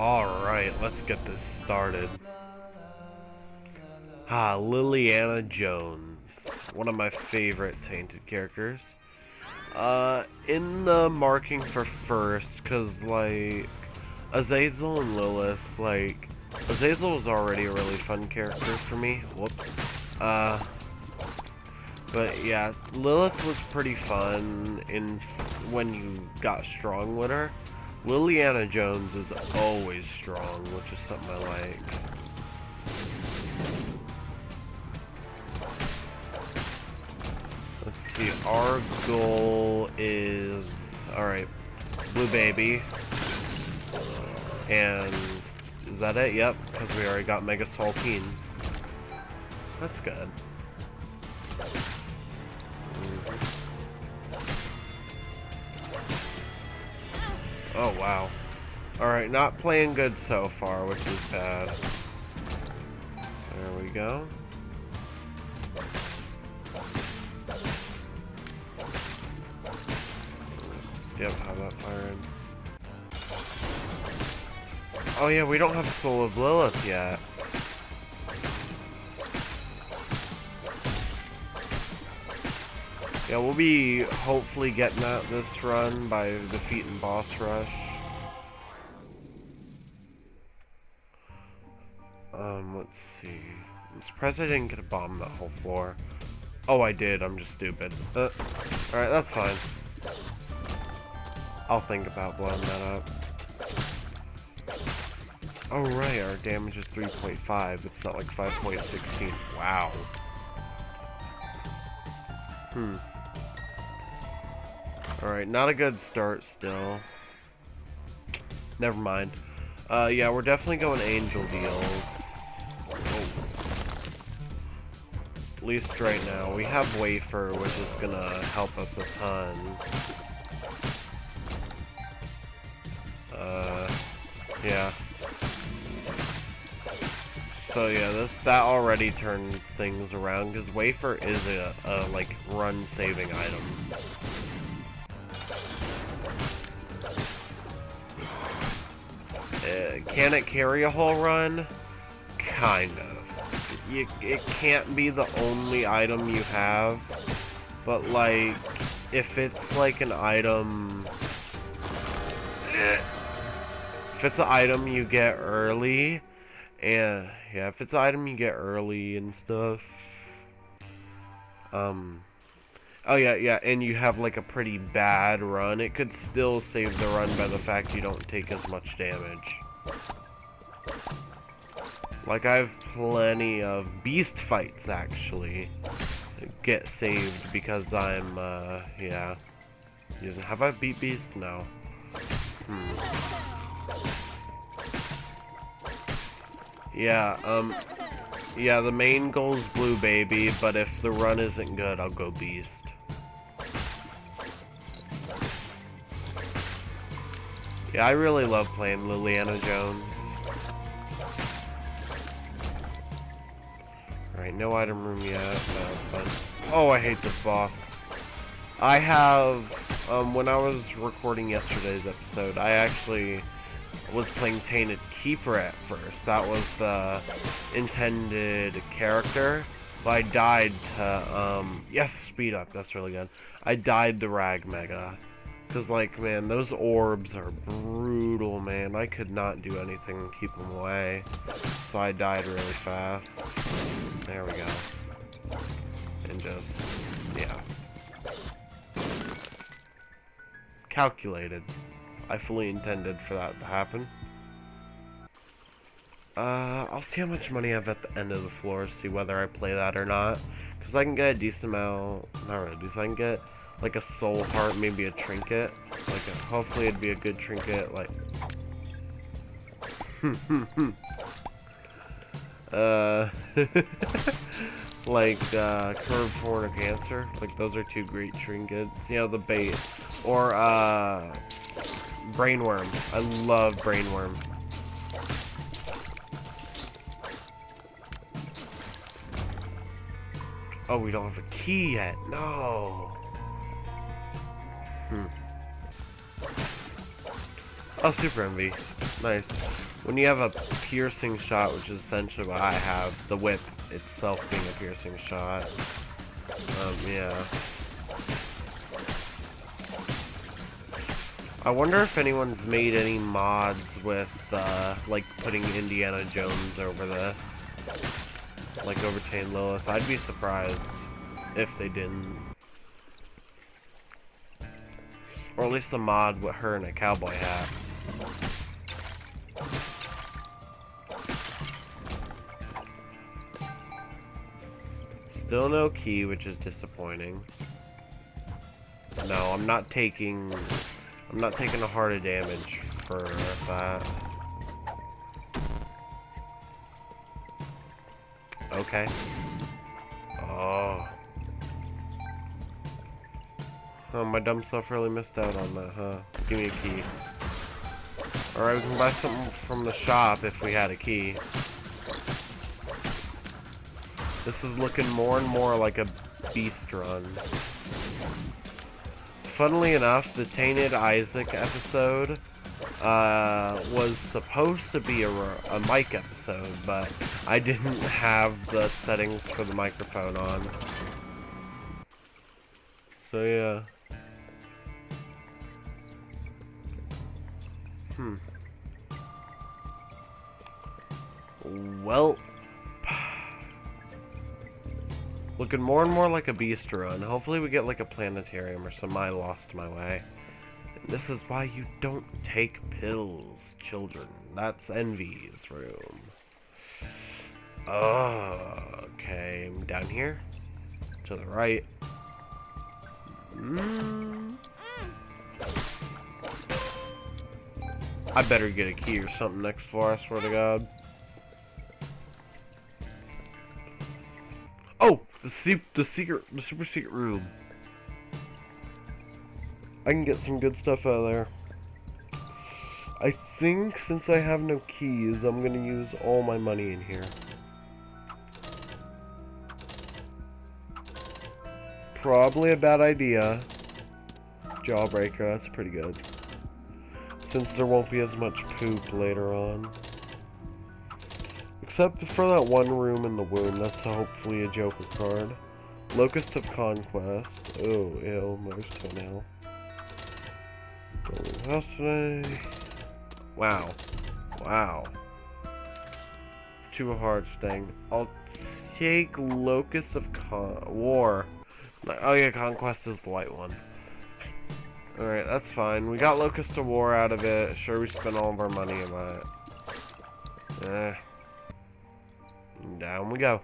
Alright, let's get this started. Liliana Jones. One of my favorite Tainted characters. In the marking for first, cause like, Azazel and Lilith, like, Azazel was already a really fun character for me. Whoops. But yeah, Lilith was pretty fun when you got strong with her. Liliana Jones is always strong, which is something I like. Let's see, our goal is... Alright, Blue Baby. And... is that it? Yep, because we already got Mega Saltines. That's good. Oh, wow. Alright, not playing good so far, which is bad. There we go. Yep, have that firing. Oh yeah, we don't have Soul of Lilith yet. Yeah, we'll be hopefully getting at this run by defeating Boss Rush. Let's see. I'm surprised I didn't get a bomb that whole floor. Oh, I did. I'm just stupid. Alright, that's fine. I'll think about blowing that up. Oh, right. Our damage is 3.5. It's not like 5.16. Wow. Alright, not a good start still. Never mind. Yeah, we're definitely going Angel Deals. Oh. At least right now. We have Wafer, which is gonna help us a ton. Yeah. So yeah, that already turns things around, because Wafer is a like, run-saving item. Can it carry a whole run? Kind of. It can't be the only item you have, but like, if it's like an item... If it's an item you get early, and yeah, if it's an item you get early and stuff, oh yeah, and you have like a pretty bad run, it could still save the run by the fact you don't take as much damage. Like, I have plenty of beast fights actually get saved because I'm, yeah. Have I beat beast? No. Yeah, yeah, the main goal is Blue Baby, but if the run isn't good, I'll go Beast. Yeah, I really love playing Liliana Jones. Alright, no item room yet, but... Oh, I hate this boss. I have, when I was recording yesterday's episode, I actually was playing Tainted Keeper at first. That was the intended character, but I died to, yes, speed up, that's really good. I died to Rag Mega. Cause like, man, those orbs are brutal, man. I could not do anything to keep them away. So I died really fast. There we go. And just, yeah. Calculated. I fully intended for that to happen. I'll see how much money I have at the end of the floor, see whether I play that or not. Cause I can get a decent amount, not really decent, I can get like a soul heart, maybe a trinket. Like, hopefully it'd be a good trinket, like... like, curved horn of cancer. Like, those are two great trinkets. You know, the bait. Or, brainworm. I love brainworm. Oh, we don't have a key yet. No. Oh, Super Envy. Nice. when you have a piercing shot, which is essentially what I have, the whip itself being a piercing shot. Yeah. I wonder if anyone's made any mods with, like, putting Indiana Jones over this. Like, over Tane Lilith. I'd be surprised if they didn't. Or at least a mod with her in a cowboy hat. Still no key, which is disappointing. No, I'm not taking a heart of damage for that. Okay. Oh. Oh, my dumb self really missed out on that, huh? Give me a key. Alright, we can buy something from the shop if we had a key. This is looking more and more like a beast run. Funnily enough, the Tainted Isaac episode was supposed to be a mic episode, but I didn't have the settings for the microphone on. So yeah. Well, looking more and more like a beast run. Hopefully we get like a planetarium or some. I lost my way. And this is why you don't take pills, children. That's Envy's room. Oh, okay. I'm down here. To the right. I better get a key or something next floor, I swear to God. Oh! The super secret room. I can get some good stuff out of there. I think since I have no keys, I'm gonna use all my money in here. Probably a bad idea. Jawbreaker, that's pretty good. Since there won't be as much poop later on. Except for that one room in the womb, that's hopefully a Joker card. Locust of Conquest. Oh, ew, there's toenail. House today. Wow. Wow. Two hearts thing. I'll take Locust of War. Oh yeah, Conquest is the white one. Alright, that's fine. We got Locust of War out of it. Sure, we spent all of our money on that. Down we go.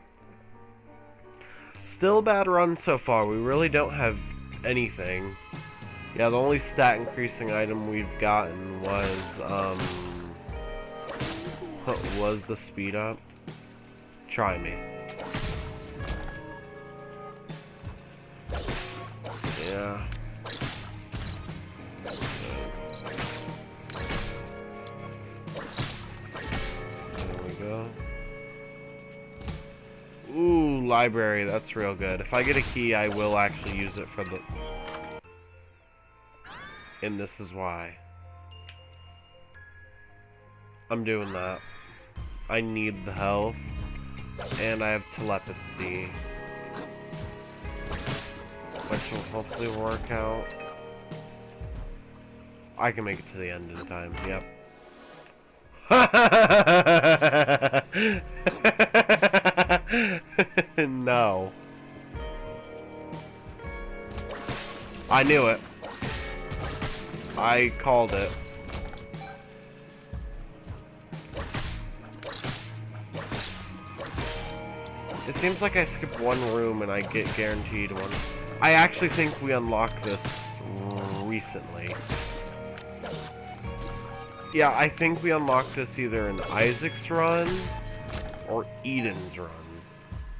Still a bad run so far. We really don't have anything. Yeah, the only stat increasing item we've gotten was the speed up. Try me. Yeah. There we go. Ooh, library, that's real good. If I get a key, I will actually use it for the... And this is why. I'm doing that. I need the health. And I have telepathy. Which will hopefully work out. I can make it to the end in time, yep. No. I knew it. I called it. It seems like I skip one room and I get guaranteed one. I actually think we unlocked this recently. Yeah, I think we unlocked this either in Isaac's run or Eden's run.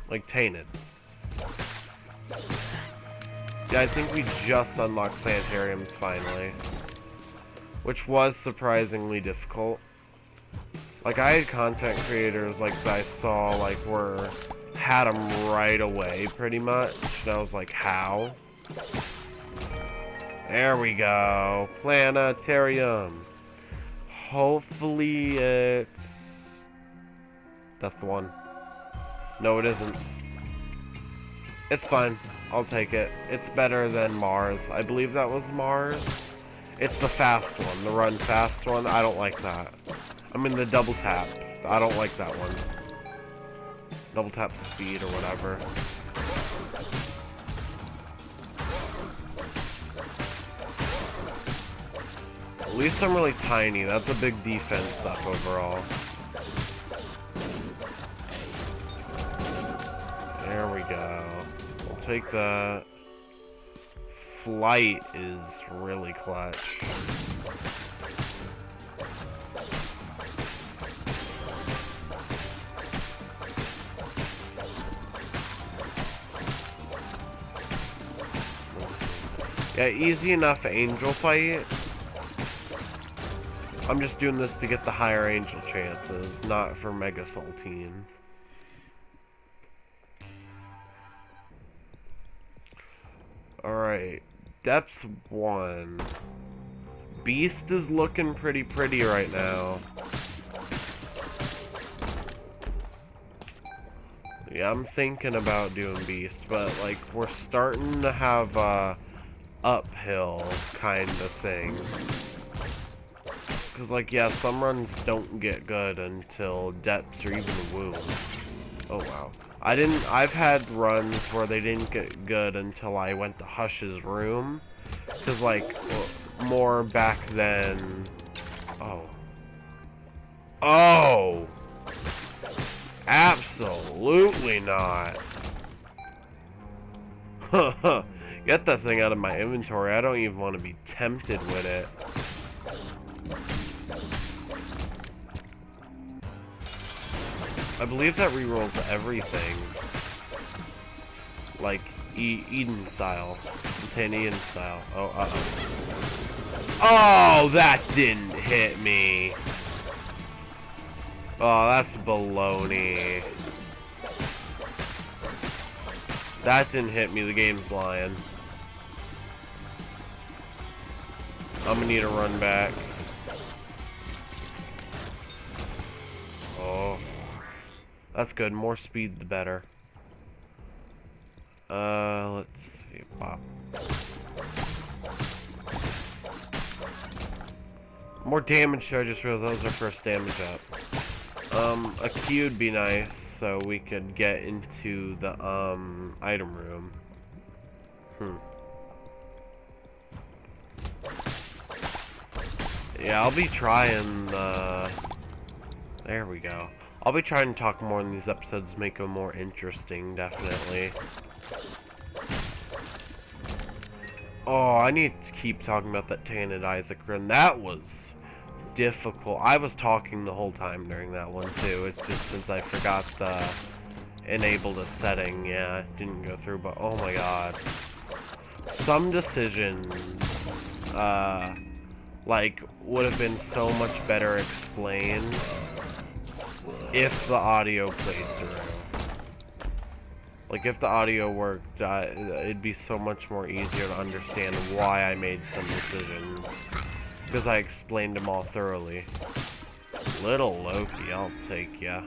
Like Tainted. Yeah, I think we just unlocked Planetariums finally. Which was surprisingly difficult. Like, I had content creators like that I saw like had them right away pretty much. And I was like, how? There we go. Planetarium. Hopefully it That's the one. No, it isn't. It's fine. I'll take it. It's better than Mars. I believe that was Mars. It's the fast one, the run fast one. I don't like that. I mean the double tap. I don't like that one. Double tap speed or whatever. At least I'm really tiny. That's a big defense up overall. There we go. We'll take that. Flight is really clutch. Yeah, easy enough angel fight. I'm just doing this to get the higher angel chances, not for Mega Saltine. Alright, depth 1. Beast is looking pretty right now. Yeah, I'm thinking about doing Beast, but like we're starting to have uphill kind of thing. Cause like yeah, some runs don't get good until depths or even wounds. Oh wow. I've had runs where they didn't get good until I went to Hush's room. Cause like more back then. Oh. Absolutely not. Get that thing out of my inventory. I don't even want to be tempted with it. I believe that rerolls everything. Like Eden style. Eden style. Oh, uh-oh. Oh, that didn't hit me. Oh, that's baloney. That didn't hit me. The game's lying. I'm gonna need a run back. Oh. That's good. More speed, the better. Let's see. Pop. More damage, so I just realized those are first damage up. A Q would be nice, so we could get into the, item room. Yeah, I'll be trying, there we go. I'll be trying to talk more in these episodes, make them more interesting, definitely. Oh, I need to keep talking about that Tainted Isaac run. That was difficult. I was talking the whole time during that one, too. It's just since I forgot the enable the setting, yeah, it didn't go through, but oh my god. Some decisions, like, would have been so much better explained if the audio played through. Like, if the audio worked, it'd be so much more easier to understand why I made some decisions. Because I explained them all thoroughly. Little Loki, I'll take ya.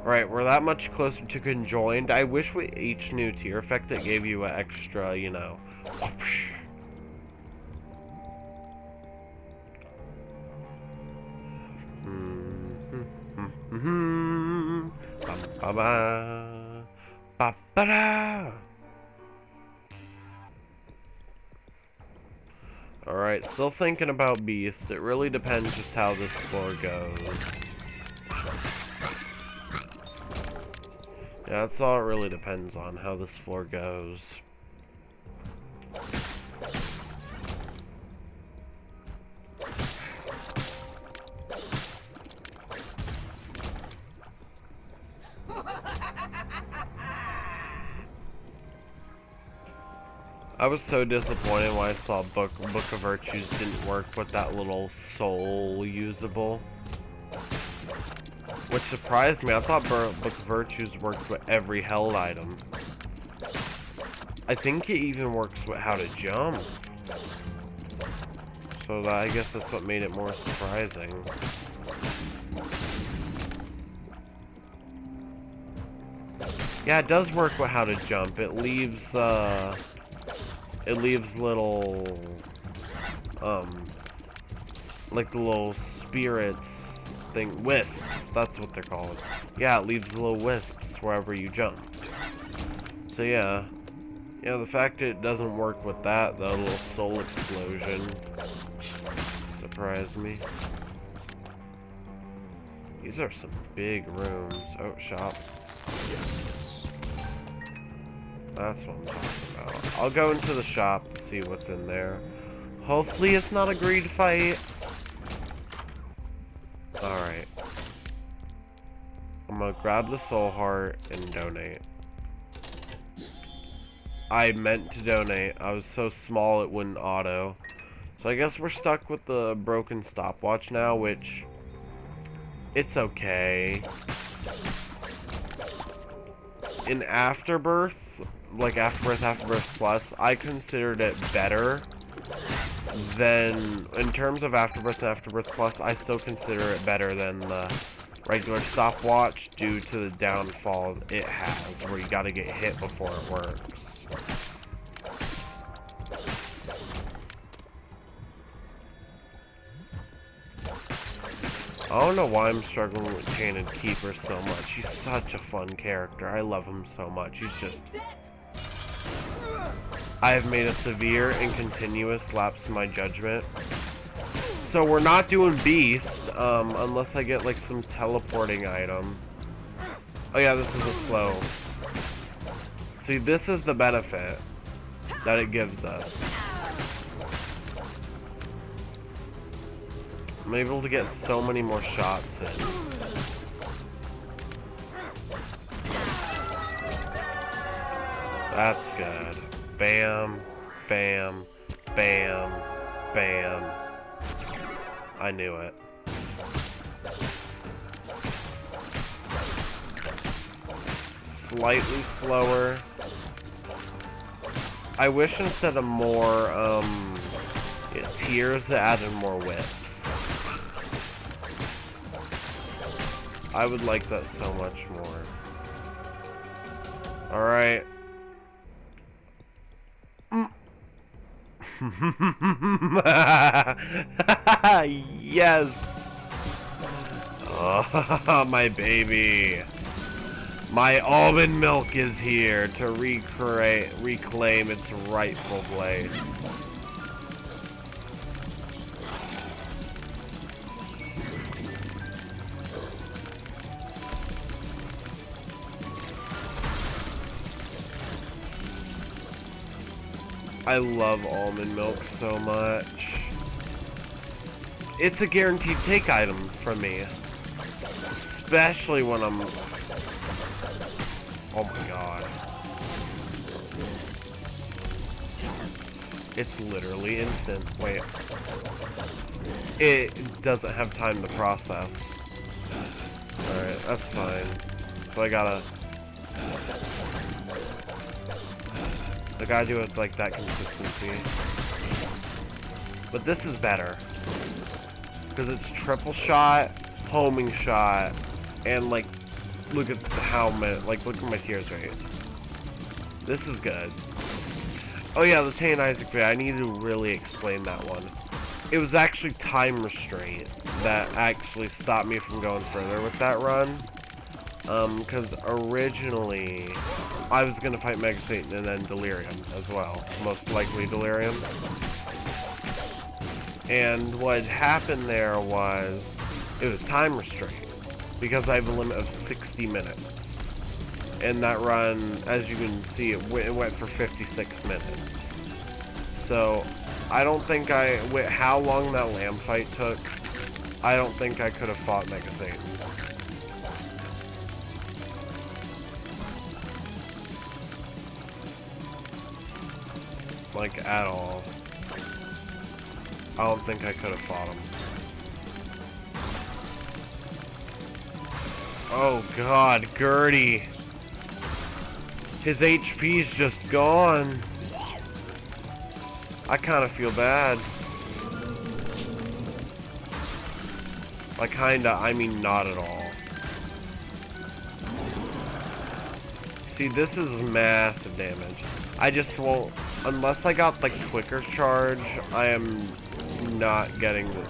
Right, we're that much closer to conjoined. I wish with each new tier effect that gave you an extra, you know, whoosh. Alright, still thinking about Beast. It really depends just how this floor goes. Yeah, that's all it really depends on, how this floor goes. I was so disappointed when I saw Book of Virtues didn't work with that little soul usable. Which surprised me. I thought Book of Virtues worked with every held item. I think it even works with how to jump. So I guess that's what made it more surprising. Yeah, it does work with how to jump. It leaves little, like the little spirits thing, wisps, that's what they're called. Yeah, it leaves little wisps wherever you jump. So yeah, the fact it doesn't work with that, the little soul explosion, surprised me. These are some big rooms. Oh, shop. That's what I'm talking about. I'll go into the shop and see what's in there. Hopefully it's not a greed fight. Alright. I'm gonna grab the soul heart and donate. I meant to donate. I was so small it wouldn't auto. So I guess we're stuck with the broken stopwatch now, which... it's okay. In Afterbirth, like Afterbirth Plus, I considered it better than... in terms of Afterbirth and Afterbirth Plus, I still consider it better than the regular stopwatch due to the downfall it has, where you gotta get hit before it works. I don't know why I'm struggling with Tainted Keeper so much. He's such a fun character. I love him so much. He's just... I have made a severe and continuous lapse in my judgment. So we're not doing Beast, unless I get like some teleporting item. Oh yeah, this is a slow. See, this is the benefit that it gives us. I'm able to get so many more shots in. That's good. Bam, bam, bam, bam. I knew it. Slightly slower. I wish instead of more, tiers, it added more width. I would like that so much more. Alright. Yes! Oh, my baby. My almond milk is here to reclaim its rightful place. I love almond milk so much. It's a guaranteed take item from me. Especially when I'm... oh my god. It's literally instant. Wait. It doesn't have time to process. Alright, that's fine. So I gotta do it like that consistency. But this is better. Because it's triple shot, homing shot, and like, look at how many, like, look at my tears rate. This is good. Oh yeah, the Tainted Isaac video, I need to really explain that one. It was actually time restraint that actually stopped me from going further with that run. Because originally, I was going to fight Mega Satan and then Delirium as well. Most likely Delirium. And what happened there was, it was time restraint. Because I have a limit of 60 minutes. And that run, as you can see, it went for 56 minutes. So, I don't think with how long that lamb fight took, I don't think I could have fought Mega Satan. Like, at all. I don't think I could have fought him. Oh god, Gertie. His HP's just gone. I kind of feel bad. Like, kinda, I mean not at all. See, this is massive damage. I just won't, unless I got the quicker charge, I am not getting this.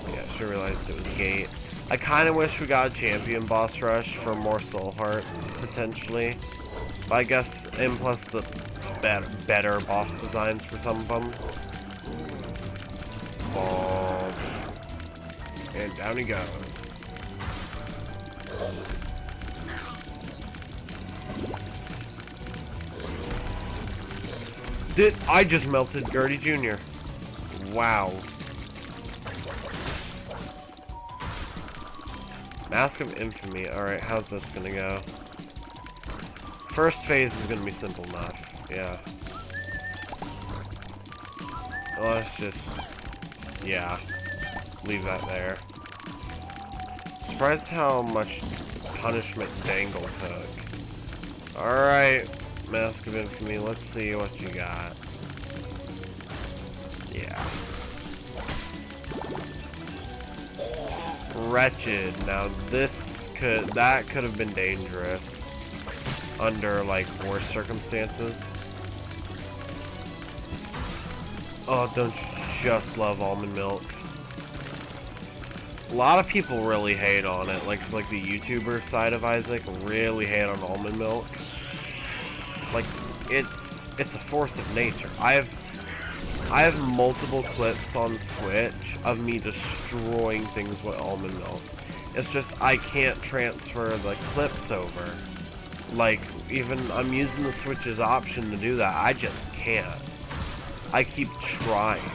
Yeah, I should have realized it was gate. I kind of wish we got a champion boss rush for more soul heart, potentially. But I guess, and plus the better boss designs for some of them. Ball. And down he goes. I just melted Gertie Jr. Wow. Mask of Infamy. Alright, how's this gonna go? First phase is gonna be simple enough. Yeah. Well, let's just... yeah. Leave that there. Surprised how much punishment Dangle took. Alright. Mask of Infamy. Let's see what you got. Yeah. Wretched. Now that could have been dangerous under like worse circumstances. Oh, don't you just love almond milk? A lot of people really hate on it, like the YouTuber side of Isaac really hate on almond milk. Like it's a force of nature. I have multiple clips on Twitch of me destroying things with almond milk. It's just I can't transfer the clips over. Like, even I'm using the Switch's option to do that. I just can't. I keep trying.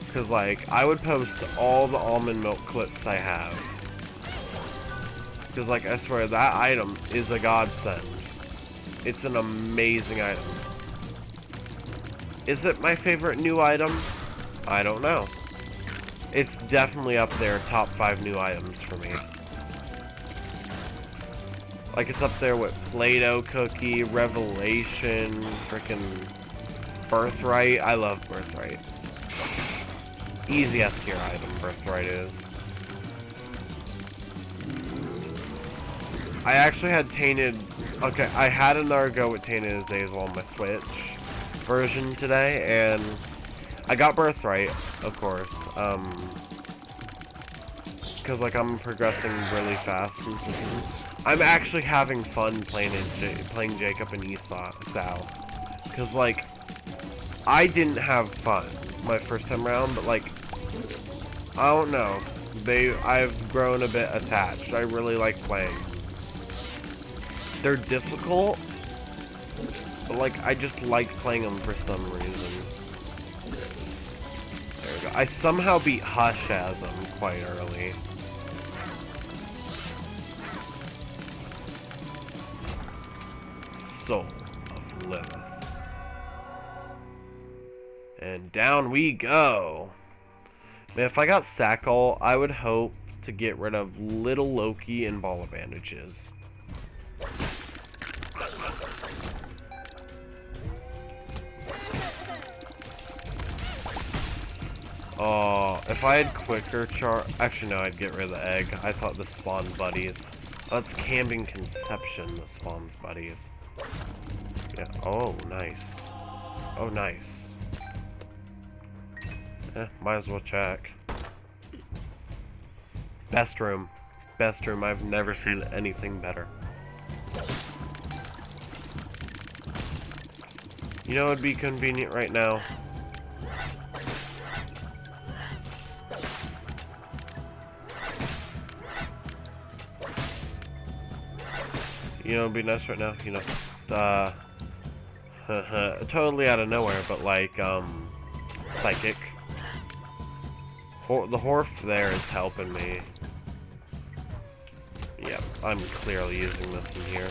Because, like, I would post all the almond milk clips I have. Because, like, I swear, that item is a godsend. It's an amazing item. Is it my favorite new item? I don't know. It's definitely up there, top 5 new items for me. Like, it's up there with Play-Doh Cookie, Revelation, frickin' Birthright. I love Birthright. Easy S tier item, Birthright is. I actually had Tainted... okay, I had another go with Tainted as Days on my Switch version today, and I got Birthright, of course. Because, like, I'm progressing really fast and stuff. I'm actually having fun playing Jacob and Esau. Because, like, I didn't have fun my first time around, but, like, I don't know. I've grown a bit attached. I really like playing. They're difficult, but, like, I just like playing them for some reason. There we go. I somehow beat Hush as them quite early. Soul of Lilith. And down we go. Man, if I got Sackle, I would hope to get rid of Little Loki and Ball of Bandages. Oh, if I had quicker actually no, I'd get rid of the egg. I thought this spawned buddies. Oh, that's Camden Conception that spawns buddies. Yeah, oh, nice. Oh, nice. Might as well check. Best room. Best room. I've never seen anything better. You know what would be convenient right now? You know, it'd be nice right now, you know, totally out of nowhere, but like, Psychic. The Horf there is helping me. Yep, I'm clearly using this in here.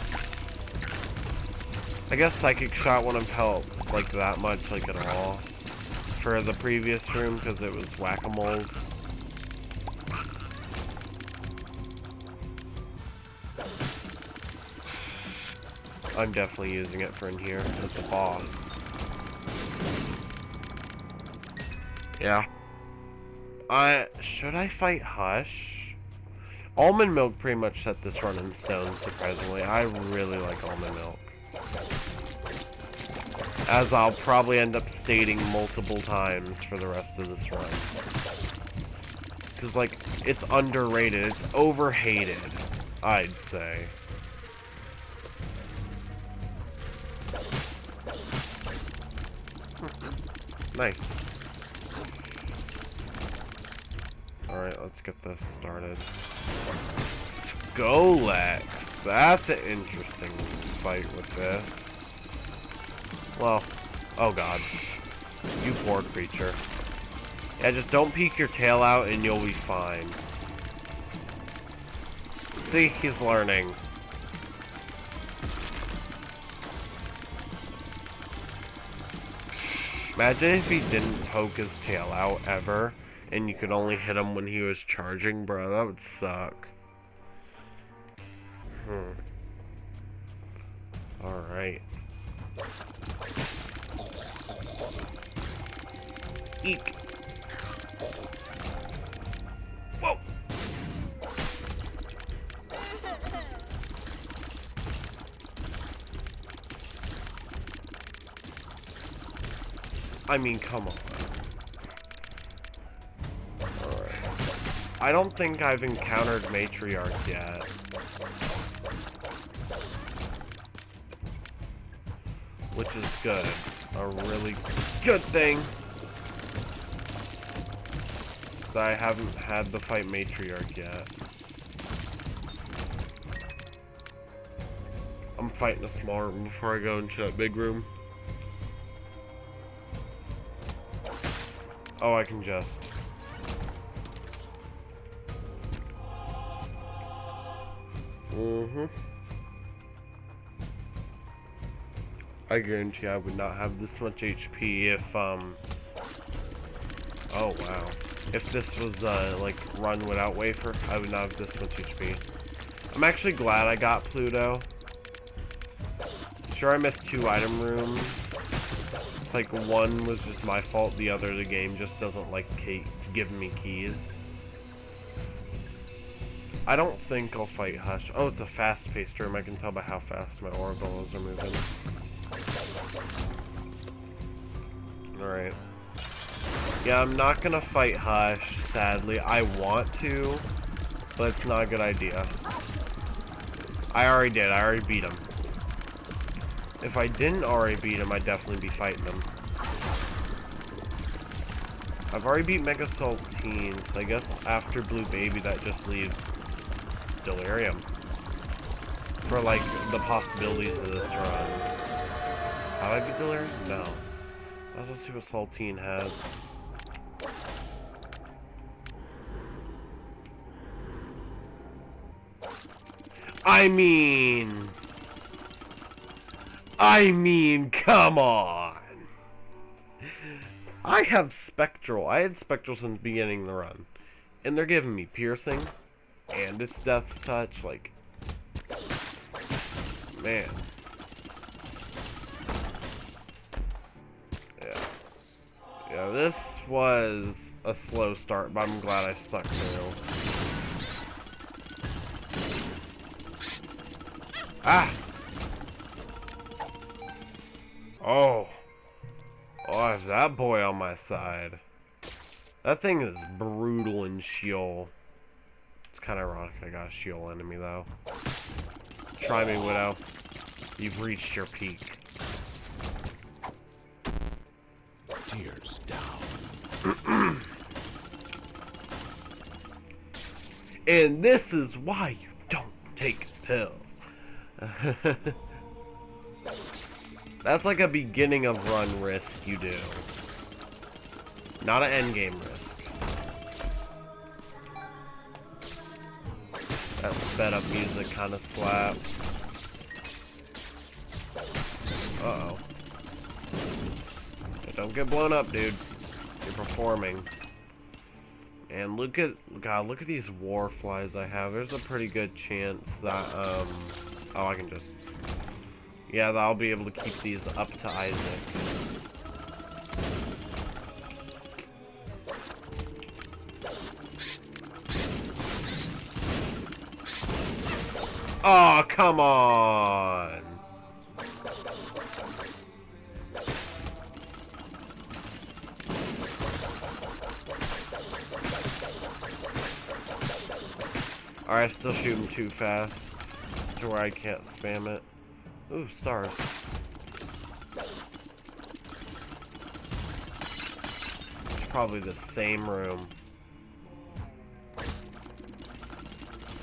I guess Psychic Shot wouldn't have helped, like, that much, like, at all. For the previous room, because it was Whack-A-Moles. I'm definitely using it for in here. It's a boss. Yeah. Should I fight Hush? Almond milk pretty much set this run in stone, surprisingly. I really like almond milk. As I'll probably end up stating multiple times for the rest of this run. Because, like, it's underrated. It's overhated, I'd say. Nice. Alright, let's get this started. Golex! That's an interesting fight with this. Well, oh god. You poor creature. Yeah, just don't peek your tail out and you'll be fine. See, he's learning. Imagine if he didn't poke his tail out ever, and you could only hit him when he was charging, bro. That would suck. Alright. Eek. Whoa. I mean, come on. Alright. I don't think I've encountered Matriarch yet. Which is good. A really good thing. I haven't had the fight Matriarch yet. I'm fighting a small room before I go into that big room. Oh, I can just. I guarantee I would not have this much HP if, oh wow. If this was, like, run without wafer, I would not have this much HP. I'm actually glad I got Pluto. Sure, I missed 2 item rooms. Like, one was just my fault, the other, the game just doesn't like giving me keys. I don't think I'll fight Hush. Oh, it's a fast-paced room. I can tell by how fast my Oracles are moving. Alright. Yeah, I'm not gonna fight Hush, sadly. I want to, but it's not a good idea. I already did. I already beat him. If I didn't already beat him, I'd definitely be fighting him. I've already beat Mega Saltine, so I guess after Blue Baby that just leaves Delirium. For, like, the possibilities of this run. How did I beat Delirium? No. Let's see what Saltine has. I mean, come on! I have Spectral. I had Spectral since the beginning of the run. And they're giving me Piercing. And it's Death Touch, like... Man. Yeah. Yeah, this was a slow start, but I'm glad I stuck through. Ah! Oh. Oh, I have that boy on my side. That thing is brutal in Sheol. It's kind of ironic I got a Sheol enemy, though. Try me, Widow. You've reached your peak. Tears down. And this is why you don't take pills. That's like a beginning of run risk you do. Not an endgame risk. That sped up music kind of slaps. Uh-oh. Hey, don't get blown up, dude. You're performing. And look at these war flies I have. There's a pretty good chance that, oh, I can just... Yeah, I'll be able to keep these up to Isaac. Oh, come on. Alright, I still shoot him too fast to where I can't spam it. Ooh, stars. It's probably the same room.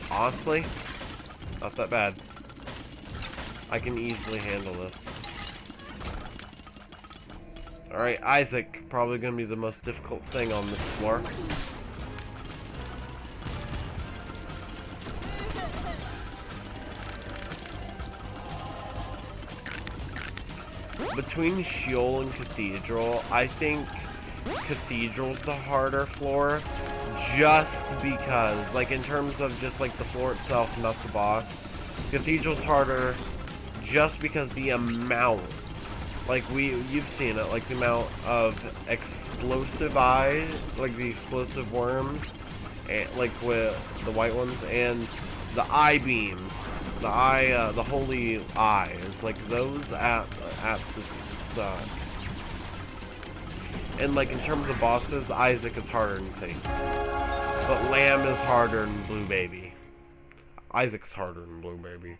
Honestly, not that bad. I can easily handle this. Alright, Isaac, probably gonna be the most difficult thing on this floor. Between Sheol and Cathedral, I think Cathedral's the harder floor, just because, like, in terms of just, like, the floor itself, not the boss. Cathedral's harder just because the amount, like, you've seen it, like, the amount of explosive eyes, like, the explosive worms, and, like, with the white ones, and the eye beams. The holy eyes, like those absolutely suck. And like in terms of bosses, Isaac is harder than Satan. But Lamb is harder than Blue Baby. Isaac's harder than Blue Baby.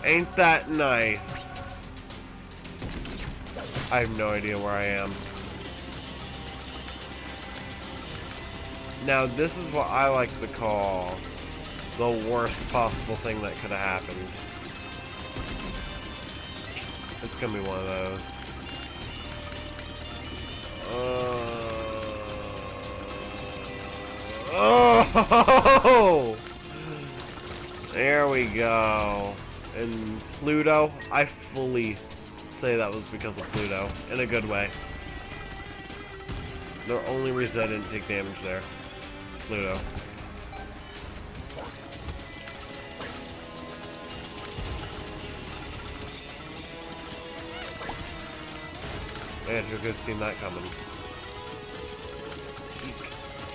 Ain't that nice? I have no idea where I am. Now, this is what I like to call the worst possible thing that could have happened. It's gonna be one of those. Oh! There we go. And Pluto, I fully say that was because of Pluto, in a good way. The only reason I didn't take damage there. Pluto. Man, you could have seen that coming.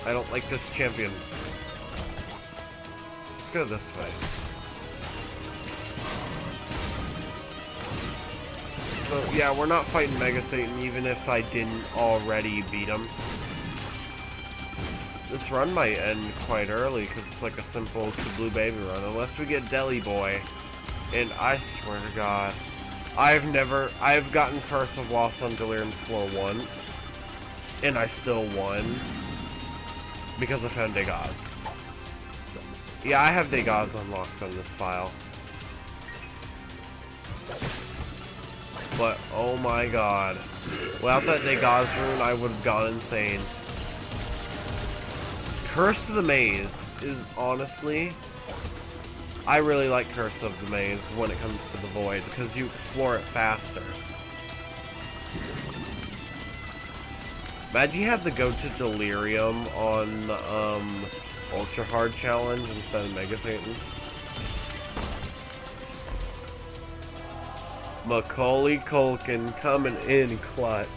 I don't like this champion. Let's go this way. So, yeah, we're not fighting Mega Satan, even if I didn't already beat him. This run might end quite early, because it's like a simple to Blue Baby run, unless we get Deli Boy. And I swear to God, I've gotten Curse of Lost on Delirium's floor once, and I still won, because I found Degas. Yeah, I have Degas unlocked on this file. But, oh my God. Without that Degas rune, I would have gone insane. Curse of the Maze is honestly... I really like Curse of the Maze when it comes to the Void, because you explore it faster. Imagine you have to go to Delirium on, Ultra Hard Challenge instead of Mega Satan. Macaulay Culkin coming in clutch.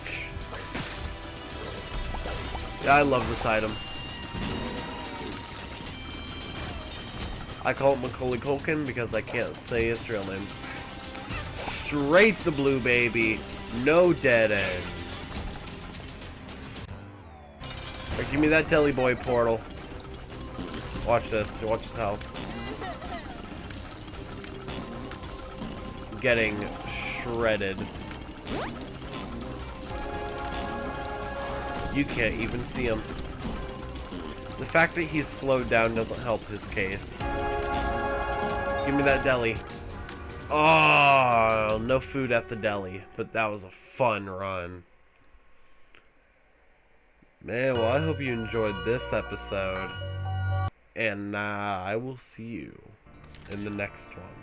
Yeah, I love this item. I call it Macaulay Culkin because I can't say his real name. Straight the Blue Baby, no dead end. Right, give me that Deli Boy portal. Watch this, watch his health. Getting shredded. You can't even see him. The fact that he's slowed down doesn't help his case. Give me that deli. Oh, no food at the deli, but that was a fun run. Man, well, I hope you enjoyed this episode, and I will see you in the next one.